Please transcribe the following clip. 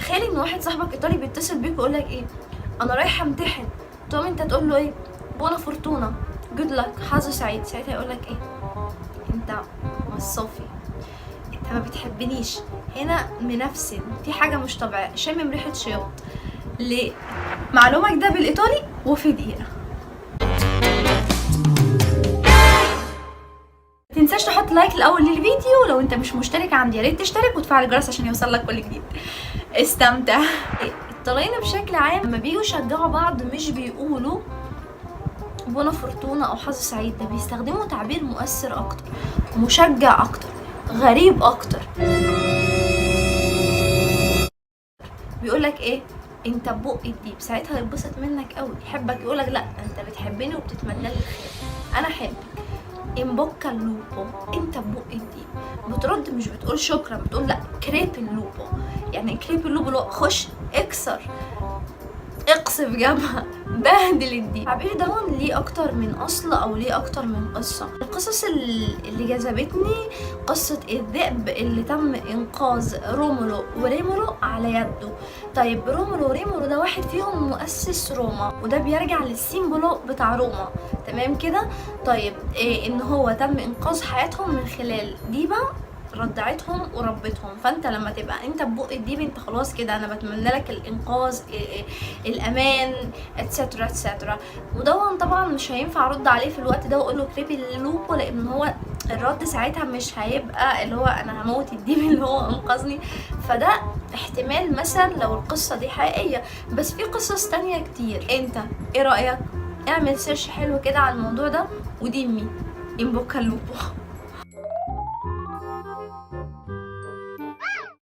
تخيلي ان واحد صاحبك ايطالي بيتصل بيك ويقول لك ايه، انا رايح امتحن، تقوم انت تقول له ايه، بونا فورتونا، جود لك، حظ سعيد. ساعتها يقول لك ايه، انت مش صافي، انت ما بتحبنيش، هنا منفسن، في حاجه مش طبيعيه، شامم ريحه شياط. ليه؟ معلومك ده بالايطالي وفي دقيقه. متنساش تحط لايك الاول للفيديو، ولو انت مش مشترك عندي يا ريت تشترك وتفعل الجرس عشان يوصلك كل جديد. استمتع. الطلاينة بشكل عام لما بييجوا يشجعوا بعض مش بيقولوا بونا فورتونا او حظ سعيد، ده بيستخدموا تعبير مؤثر اكتر، مشجع اكتر، غريب اكتر. بيقولك ايه، انت ببق الديب. ساعتها يتبسط منك قوي، يحبك، يقولك لا انت بتحبني وبتتمنى لي الخير، انا احبك. ان بوكا اللوبو، انت ببق الديب. بترد مش بتقول شكرا، بتقول لا كريب اللوبو. يعني كريب اللوبو لو خش اكسر، اقصف جبهة، بهدل الديب. التعبير ده ليه اكتر من اصل او ليه اكتر من قصة. القصص اللي جذبتني قصة الذئب اللي تم انقاذ رومولو وريمولو على يده. طيب رومولو وريمولو ده واحد فيهم مؤسس روما، وده بيرجع للسيمبولو بتاع روما، تمام كده. طيب إيه، ان هو تم انقاذ حياتهم من خلال ديبة رضعتهم وربتهم. فانت لما تبقى انت ببق الديب، انت خلاص كده انا بتمنى لك الانقاذ، الامان، اتسترا اتسترا. وده طبعا مش هينفع ارد عليه في الوقت ده واقول له كريبي اللوبو، لان هو الرد ساعتها مش هيبقى اللي هو انا هموت الديب اللي هو انقذني. فده احتمال مثلا لو القصه دي حقيقيه، بس في قصص تانية كتير. انت ايه رايك؟ اعمل سيرش حلو كده على الموضوع ده وديمي ان بوكا اللوبو.